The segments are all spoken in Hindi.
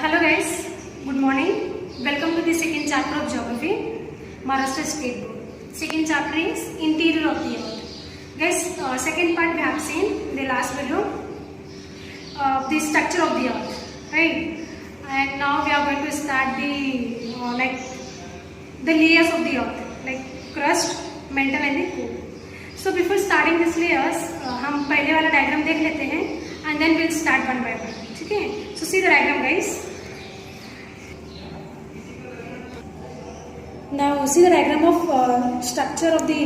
Hello guys, good morning. Welcome to the second chapter of Geography, Maharashtra State Board. Second chapter is Interior of the Earth. Guys, second part we have seen in the last video, the structure of the Earth, right? And now we are going to start the the layers of the Earth, like crust, mantle and the core. So before starting these layers, हम पहले वाला diagram देख लेते हैं, and then we'll start one by one. ठीक है? So see the diagram, guys. Now see the diagram of structure of the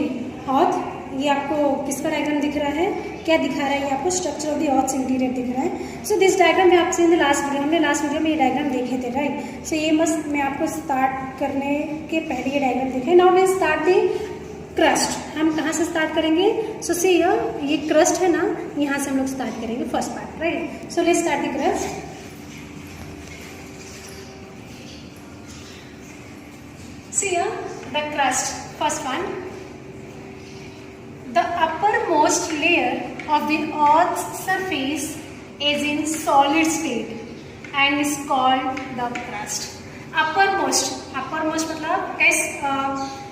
earth. ये आपको किसका डायग्राम दिख रहा है, क्या दिखा रहा है? ये आपको structure of the earth interior दिख रहा है. सो दिस डायग्राम में आपसे इन द लास्ट वीडियो, हमने लास्ट वीडियो में ये डायग्राम देखे थे, राइट? सो ये मस्त मैं आपको स्टार्ट करने के पहले ये डायग्राम दिखे. Now we start the crust. हम कहाँ से स्टार्ट करेंगे? सो सी ये क्रस्ट है ना, यहाँ से हम लोग स्टार्ट करेंगे first part, right? So let's start the crust. See here, the crust, first one. The uppermost layer of the Earth's surface is in solid state and is called the crust. Uppermost मतलब कैस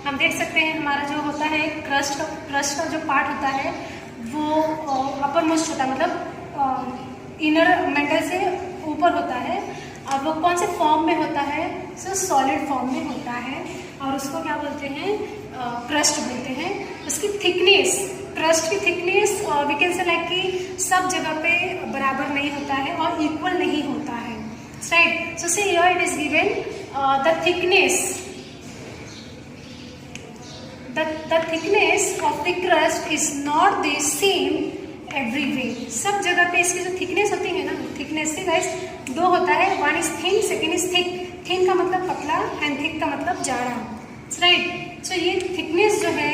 हम देख सकते हैं हमारा जो होता है क्रस्ट का जो पार्ट होता है वो अपरमोस्ट होता है, मतलब इनर मेंटल से ऊपर होता है. और वो कौन से फॉर्म में होता है? सो सॉलिड फॉर्म में होता है और उसको क्या बोलते हैं? क्रस्ट बोलते हैं. उसकी थिकनेस, क्रस्ट की thickness we can say like कि सब जगह पे बराबर नहीं होता है और इक्वल नहीं होता है, right? So see here it is given the thickness of the crust is not the same everywhere. सब जगह पे इसकी जो थिकनेस होती है ना, थिकनेस से गाइस दो होता है, one is thin, second is thick. Thin का मतलब पतला एंड थिक का मतलब जाड़ा, राइट? सो ये थिकनेस जो है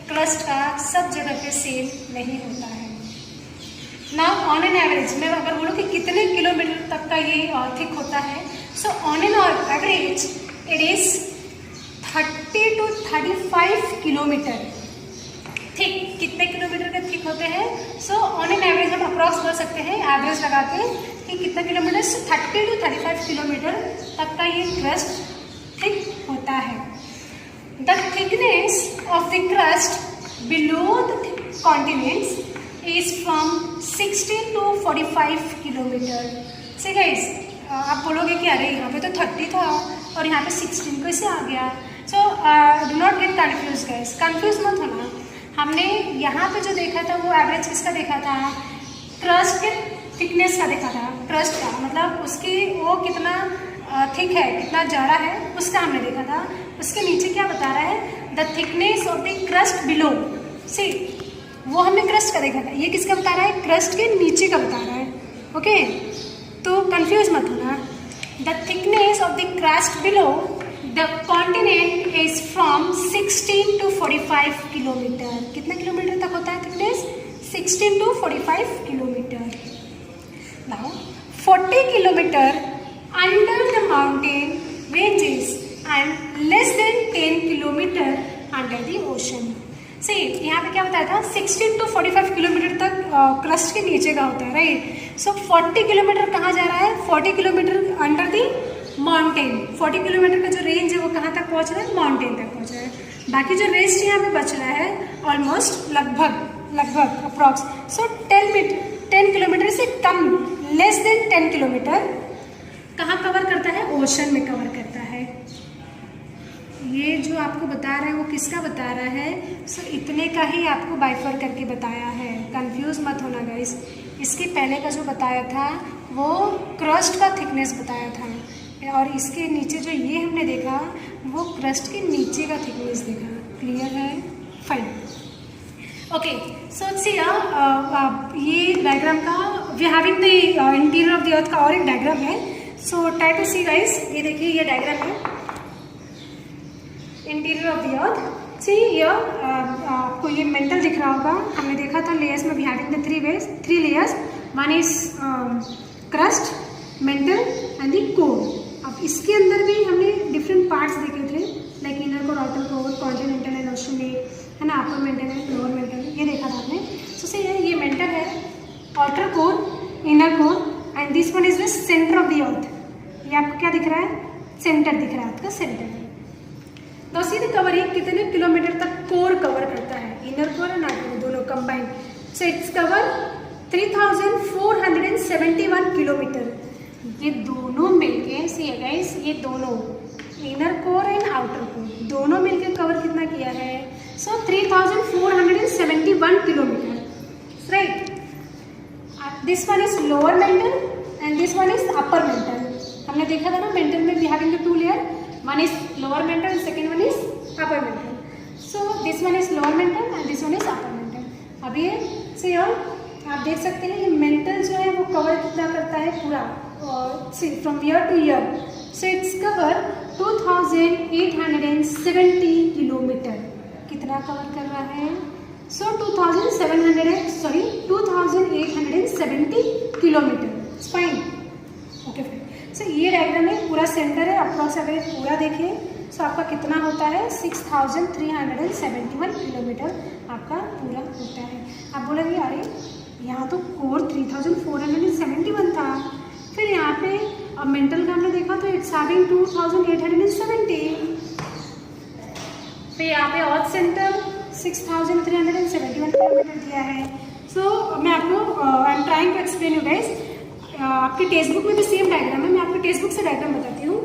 क्रस्ट का सब जगह पे सेम नहीं होता है. नाउ ऑन एन एवरेज, मैं अगर बोलूँ कि कितने किलोमीटर तक का ये थिक होता है, so on an average it is 30 to 35 kilometre thick. कितने किलोमीटर के थिक होते हैं? सो ऑन एन एवरेज हम अप्रॉक्स बोल सकते हैं, एवरेज लगा के कि कितना किलोमीटर? 30 to 35 किलोमीटर तक का ये क्रस्ट थिक होता है. The thickness of the crust below the continents is from 16 to 45 kilometre. से गाइस आप बोलोगे कि अरे यहाँ पे तो 30 था और यहाँ पे 16 कैसे आ गया? So do not get confuse guys, confuse मत होना. हमने यहाँ पे जो देखा था वो एवरेज किसका देखा था? क्रस्ट के थिकनेस का देखा था. क्रस्ट का मतलब उसकी वो कितना थिक है, कितना जाड़ा है, उसका हमने देखा था. उसके नीचे क्या बता रहा है? The thickness of the crust below. See वो हमने क्रस्ट का देखा था, ये किसका बता रहा है? क्रस्ट के नीचे का बता रहा है. ओके, तो कंफ्यूज मत होना. The thickness of the crust below the continent is from 16 to 45 kilometre. कितने किलोमीटर तक होता है thickness? 16 to 45 kilometre. Now 40 kilometre under the mountain ranges and less than 10 kilometre under the ocean. सही, यहाँ पे क्या बताया था? 16 to 45 किलोमीटर तक क्रस्ट के नीचे का होता है, राइट? सो 40 किलोमीटर कहाँ जा रहा है? 40 kilometre under the mountain. 40 kilometre का जो रेंज है वो कहाँ तक पहुँच रहा है? माउंटेन तक पहुँच रहा है. बाकी जो रेस्ट यहाँ पे बच रहा है ऑलमोस्ट लगभग अप्रॉक्स. सो 10 किलोमीटर से कम, लेस देन 10 किलोमीटर कहाँ कवर करता है? ओशन में कवर करता है. ये जो आपको बता रहा है वो किसका बता रहा है? सो इतने का ही आपको बाइफर करके बताया है, कंफ्यूज मत होना गाइस. इसके पहले का जो बताया था वो क्रस्ट का थिकनेस बताया था और इसके नीचे जो ये हमने देखा वो क्रस्ट के नीचे का थिकनेस देखा. क्लियर है? फाइन. ओके, सो सी ये डायग्राम का we having the interior of the earth का और एक डायग्राम है. So try to see guys. ये देखिए ये डायग्राम है interior of the earth. See आपको ये मेंटल दिख रहा होगा. हमने देखा था लेयर्स में we having the three layers. One is crust, mantle and the core. अब इसके अंदर भी हमने डिफरेंट पार्ट्स देखे थे, like inner core, outer core, continental and oceanic, है ना, upper mantle and lower mantle, ये देखा था आपने. सो से ये मेंटल है, outer core, inner core and this one is the centre of the earth. ये आपको क्या दिख रहा है, सेंटर दिख रहा है, आपका सेंटर है। तो सी द कवर ये कितने किलोमीटर तक कोर कवर करता है, इनर कोर और आउटर कोर दोनों combined. So it's cover 3471 kilometre. ये दोनों मिलके सी गाइस, ये दोनों inner core and outer core दोनों मिलके कवर कितना किया है, so 3471 kilometre, right. This one is lower mantle and this one is upper mantle. हमने देखा था ना मेंटल में we having the two layer, one is lower mantle and second one is upper mental. So this one is lower mantle and this one is upper mental. अब ये से आप देख सकते हैं ये मेंटल जो है वो कवर कितना करता है पूरा from year to year. So it's cover 2870 kilometre. कितना कवर कर रहा है, so 2870 kilometre. Fine, okay fine. So ये डायग्राम है, पूरा सेंटर है, अप्रॉक्स अगर पूरा देखें सो आपका कितना होता है 6371 किलोमीटर आपका पूरा होता है। आप बोलेंगे अरे यहाँ तो कोर 3471 था, फिर यहाँ पे अब मेंटल का हमने देखा तो इट्स हैविंग 2870, फिर यहाँ पे ऑथ सेंटर 6371 किलोमीटर दिया है। सो मैं आपको I am trying to explain you guys, आपके टेक्स्ट बुक में भी सेम डायग्राम है, मैं आपको टेक्स्ट बुक से डायग्राम बताती हूँ।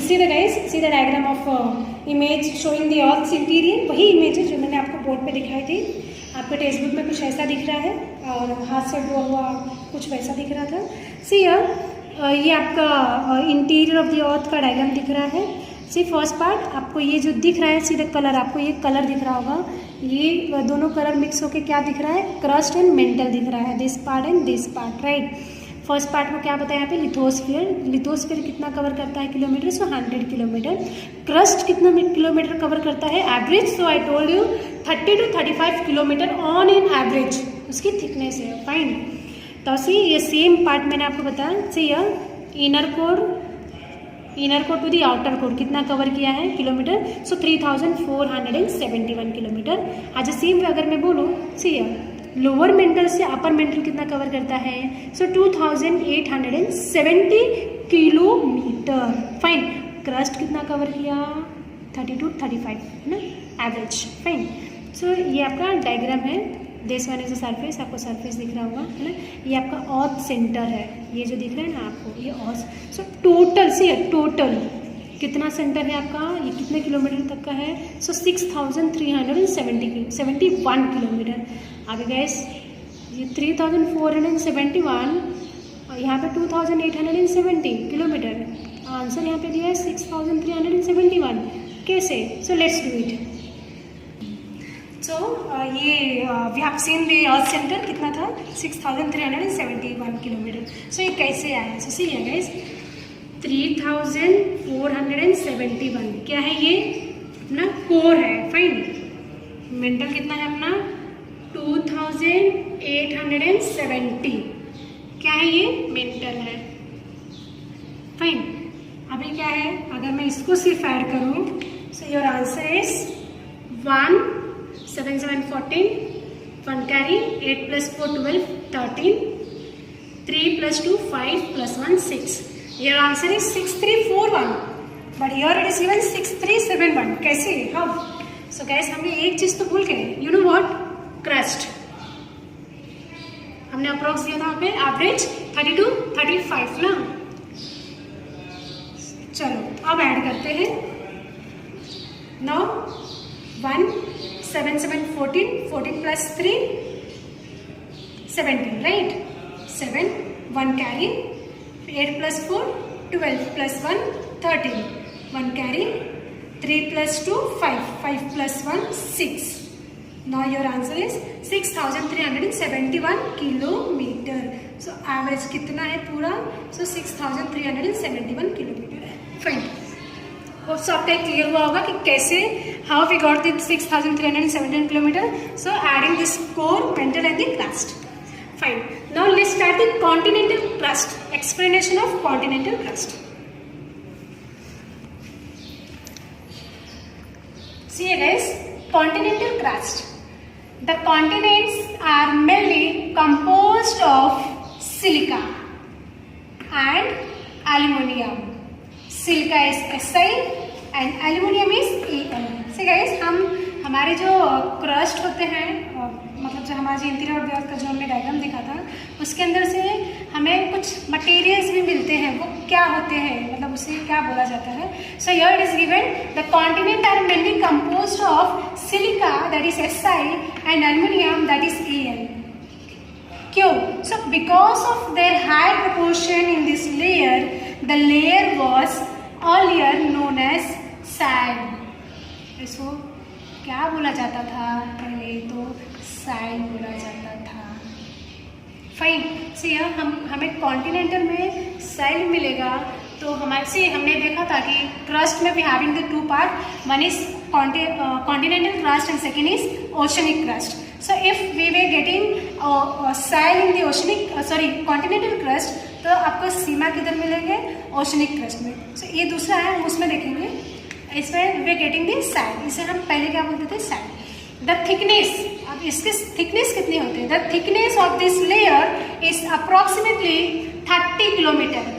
See the guys, see the diagram of image showing the Earth's interior। वही इमेज है जो मैंने आपको बोर्ड पे दिखाई थी। आपके टेक्स्ट बुक में कुछ ऐसा दिख रहा है और हाथ से ड्रॉ हुआ कुछ वैसा दिख रहा था। सी ये आपका इंटीरियर ऑफ द अर्थ का डायग्राम दिख रहा है। सी फर्स्ट पार्ट आपको ये जो दिख रहा है, सी द कलर, आपको ये कलर दिख रहा होगा, ये दोनों कलर मिक्स होके क्या दिख रहा है, क्रस्ट एंड मेंटल दिख रहा है, this part and this part, right. First part को क्या बताया यहाँ पे, लिथोस्फीयर। लिथोस्फीयर कितना कवर करता है किलोमीटर, सो 100 किलोमीटर। क्रस्ट कितना किलोमीटर कवर करता है average, so I told you 30 to 35 kilometre on in average उसकी थिकनेस है, फाइन। तो सी ये सेम पार्ट मैंने आपको बताया, सी यह inner core to the outer core कितना कवर किया है किलोमीटर, सो 3471 किलोमीटर। आज सेम अगर मैं बोलूँ, सी यह लोअर मेंटल से अपर मेंटल कितना कवर करता है, सो 2870 किलोमीटर, फाइन। क्रस्ट कितना कवर किया, 30 to 35 है ना एवरेज, फाइन। सो ये आपका डायग्राम है, this one is a surface, आपको सरफेस दिख रहा होगा है ना। ये आपका ऑर्थ सेंटर है, ये जो दिख रहा है ना आपको, ये ऑर्थ। सो टोटल से टोटल कितना सेंटर है आपका, ये कितने किलोमीटर तक का है, सो 6371 किलोमीटर। आगे गैस ये 3471 और यहाँ पे 2870 किलोमीटर, आंसर यहाँ पे दिया है 6371। कैसे, so let's do it. So ये we have seen the earth centre कितना था 6371 किलोमीटर। सो ये कैसे आया, सो सी गाइस 3471 क्या है, ये अपना कोर है, फाइन। मेंटल कितना है अपना 2870, क्या है ये मेंटल है, फाइन। अभी क्या है, अगर मैं इसको सिर्फ ऐड करूं, so your answer is 1 7 7 14, 1 carry, 8 + 4 12 13, 3 + 2 5 + 1 6। Your answer is 6341, but here it is given 6371। कैसे, हाउ? सो गाइस हमने एक चीज तो भूल गए, यू नो व्हाट, क्रस्ट। हमने अप्रोक्स दिया था पे एवरेज 30 to 35 ना। चलो अब ऐड करते हैं। Now 1 7 7 14, 14 + 3 17, right. 7 1 carry, 8 + 4 12 + 1 13, 1 carry, 3 + 2 5 5 + 1 6। Now your answer is 6371 kilometre. So average कितना है पूरा, सो 6371 किलोमीटर है, फाइन। सो आपका क्लियर हुआ होगा कि कैसे, how we got the 6371 kilometre. So adding this core, mantle and the crust, fine. Now let's start the continental crust, explanation of continental crust. See guys, continental crust. The continents are mainly composed of silica and aluminum. Silica is Si and aluminum is Al. See guys, हमारे जो क्रस्ट होते हैं, मतलब जो हमारा इंटीरियर ऑफ द अर्थ का जो हमने डायग्राम देखा था, उसके अंदर से हमें कुछ मटेरियल्स भी मिलते हैं. वो क्या होते हैं, मतलब उसे क्या बोला जाता है? So here it is given the continent are mainly composed of silica that is Si and aluminium that is Al. क्यों? So because of their high proportion in this layer, the layer was earlier known as sand. इसको क्या बोला जाता था? पहले तो सैंड बोला जाता था. फाइन. सी हमें कॉन्टिनेंटल में सैंड मिलेगा, तो हमारे से हमने देखा था कि क्रस्ट में we having the two part, one is continental crust and second is oceanic crust. So if we were getting sand in the oceanic continental crust, तो आपको सीमा किधर मिलेंगे? ओशनिक क्रस्ट में. सो ये दूसरा है, हम उसमें देखेंगे. इसमें वे गेटिंग दी सैंड, इसे हम पहले क्या बोलते थे? सैंड. द थिकनेस, अब इसकी थिकनेस कितनी होती है? The thickness of this layer is approximately 30 kilometre.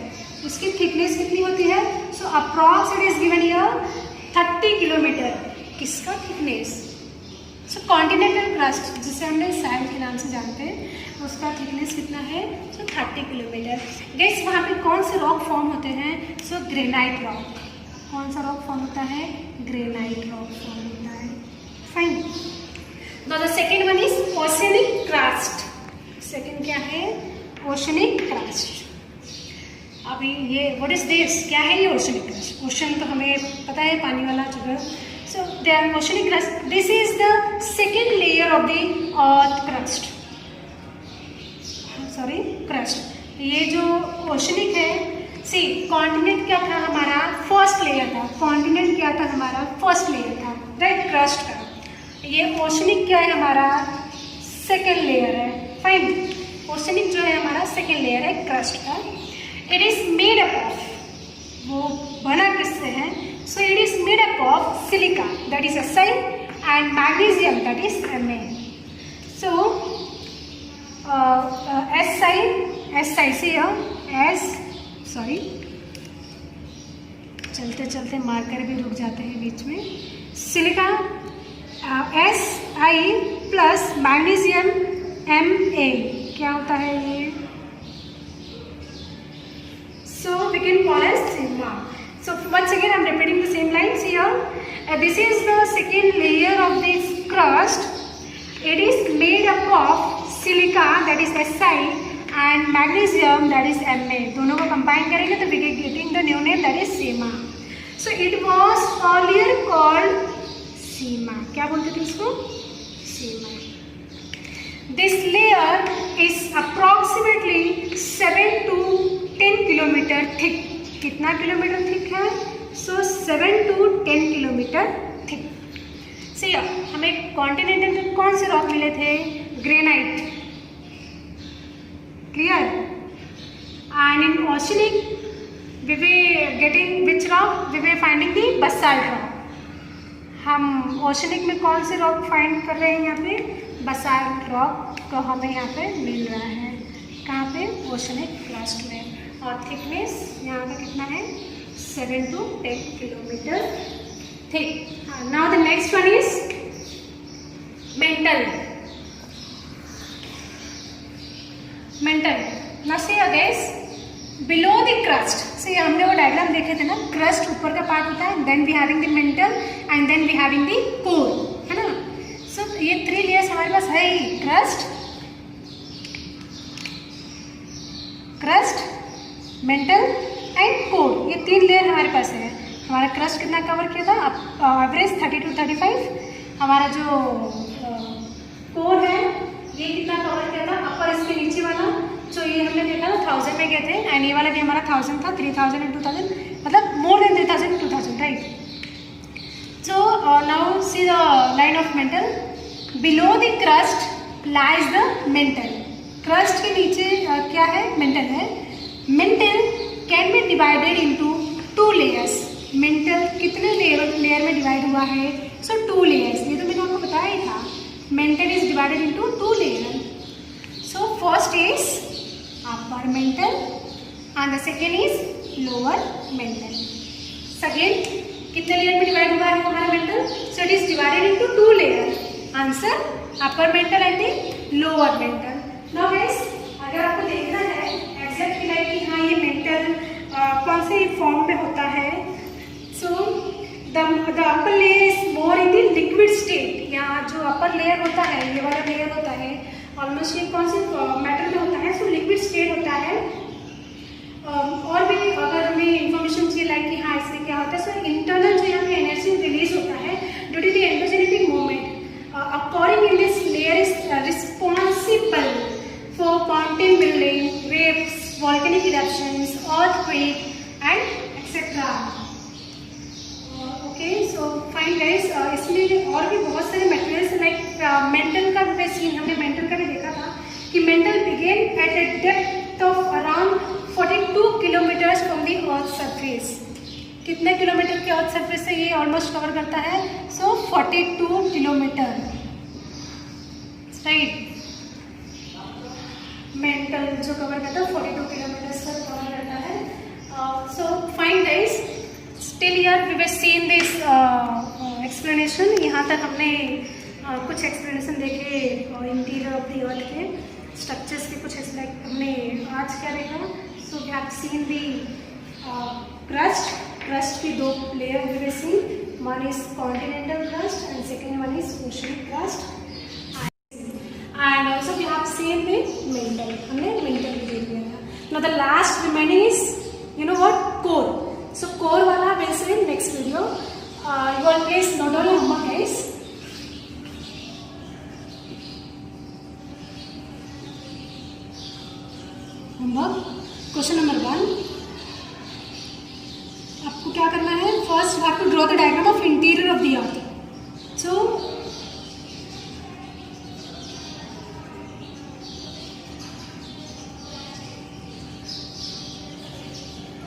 इसकी थिकनेस कितनी होती है? So approx it is given here 30 kilometre. किसका थिकनेस? सो कॉन्टिनेंटल क्रस्ट, जिसे हमने सैंड के नाम से जानते हैं, उसका थिकनेस कितना है? सो 30 किलोमीटर. गाइस, वहाँ पे कौन से रॉक फॉर्म होते हैं? सो ग्रेनाइट रॉक. कौन सा रॉक फॉर्म होता है? ग्रेनाइट रॉक फॉर्म होता है. Fine. Now the second one is oceanic crust. Second क्या है? Oceanic crust. अभी ये व्हाट इज दिस? क्या है ये ओशनिक क्रस्ट? ओशन तो हमें पता है, पानी वाला जगह. So the oceanic crust, this is the second layer of the earth crust. Sorry, crust. ये जो ओशनिक है, सी कॉन्टिनेंट क्या था हमारा? फर्स्ट लेयर था. कॉन्टिनेंट क्या था हमारा? फर्स्ट लेयर था, राइट, क्रस्ट का. ये ओशनिक क्या है हमारा? सेकेंड लेयर है. फाइन. ओशनिक जो है हमारा सेकेंड लेयर है क्रस्ट का. It is made up of, वो बना किससे है? So it is made up of silica that is Si and magnesium that is Ma. So Si से सॉरी, चलते चलते मार्कर भी रुक जाते हैं बीच में. Silica Si plus magnesium Ma. क्या होता है ये? So we can call as sigma. So once again I'm repeating the same lines here. This is the second layer of this crust. It is made up of silica that is Si and magnesium that is Ma. दोनों को combine करेंगे तो we get getting the new name that is Seema. So it was earlier called सीमा. क्या बोलते थे इसको? Sima. This layer is approximately 7 to 10 kilometre thick. कितना किलोमीटर थिक है? So 7 to 10 kilometre thick. See हमें कॉन्टिनेंटल में कौन से रॉक मिले थे? Granite. Clear. And in oceanic we were getting which rock? We were finding the basalt rock. हम ओशनिक में कौन से रॉक फाइंड कर रहे हैं? यहाँ पे बसाल्ट रॉक को हमें यहाँ पे मिल रहा है. कहाँ पे? ओशनिक क्रस्ट में. और थिकनेस यहाँ का कितना है? 7 to 10 kilometre thick. Now the next one is mantle. Now see ages below the crust. See हमने वो डायग्राम देखे थे ना, क्रस्ट ऊपर का पार्ट होता है, then we having the mantle and then we having the core, है ना. सो ये 3 लेयर्स हमारे पास है ही. क्रस्ट, मेंटल एंड कोर, ये 3 लेयर हमारे पास है. हमारा क्रस्ट कितना कवर किया था? Average 30 to 35. हमारा जो कोर है ये कितना कवर किया था? अपर इसके नीचे वाला जो ये हमने देखा था 1000 में गए थे, एंड ये वाला भी हमारा 1000 था. 3000 and 2000, मतलब more than 3000 2000, right. So now see the line of mental. Below the crust lies the mental. Crust के नीचे क्या है? मेंटल है. Mental can be divided into 2 layers. Mental कितने लेयर में डिवाइड हुआ है? सो 2 लेयर्स. ये तो मैंने आपको बताया ही था. Mental is divided into 2 layer. So first is upper upper mantle and the second is lower mantle. Again, कितने लेयर में डिवाइड हुआ है हमारा mental? So it is divided into 2 layer. Answer upper mantle and the lower mental. Now guys, अगर आपको देखना है एग्जैक्टली लाइक कि हाँ ये मेंटल कौन से फॉर्म में होता है, so the upper layer is more in the liquid state. यहाँ जो अपर लेयर होता है, ये वाला लेयर होता है, ऑलमोस्ट ये कौन से मैटर में होता है? सो लिक्विड स्टेट होता है. और भी अगर हमें इंफॉर्मेशन चाहिए लाइक कि हाँ इसमें क्या होता है, सो इंटरनल जो यहाँ पे एनर्जी रिलीज होता है due to the endogenetic movement occurring in this layer is responsible for mountain building, waves, volcanic eruptions, earthquake and etc. Okay, so fine guys. इसमें और भी बहुत सारे मटेरियल्स लाइक मेंटल का भी सीन हमने मेंटल का भी देखा था कि mantle begin at a depth of around 42 kilometres from the earth surface. कितने किलोमीटर के अर्थ सरफेस से ये ऑलमोस्ट कवर करता है? So 42 kilometre. राइट, मेंटल जो कवर करता है 42 किलोमीटर तक कवर करता है. So fine guys, still here we were seen this explanation. यहाँ तक हमने कुछ एक्सप्लेनेशन देखे इंटीरियर ऑफ द अर्थ के स्ट्रक्चर्स के कुछ लाइक हमने आज क्या देखा. So we have seen the crust की 2 layer we were seen. One is continental crust and second one is oceanic crust. And also we have seen the mantle. हमने mantle भी देख लिया. Now the last remaining is, you know what, core. So core वाला we'll see in next video. You all please note down your homework guys. Homework question number 1. आपको क्या करना है? First you have to draw the diagram of interior of the earth. So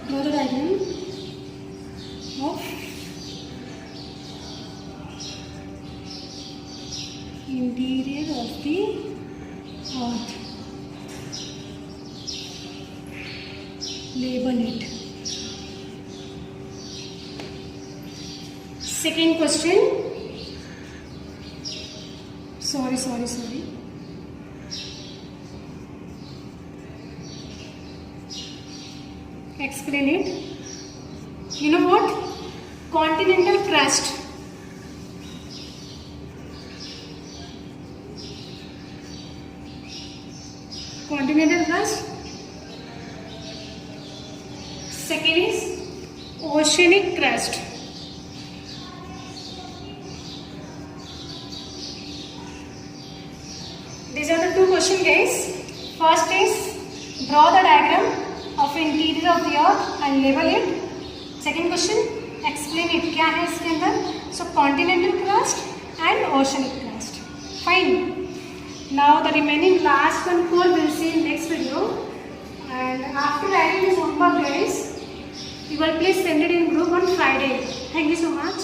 draw the diagram of interior of the earth. Label it. Second question. Sorry. Explain it. You know what? Continental crust. Continental crust. Second is oceanic crust. These are the 2 questions guys. First is draw the diagram of interior of the earth and label it. Second question, explain it. क्या है इसके अंदर? So continental crust and oceanic crust. Fine. Now the remaining last 4 we'll see in next video. And after writing this homework guys, you will please send it in group on Friday. Thank you so much.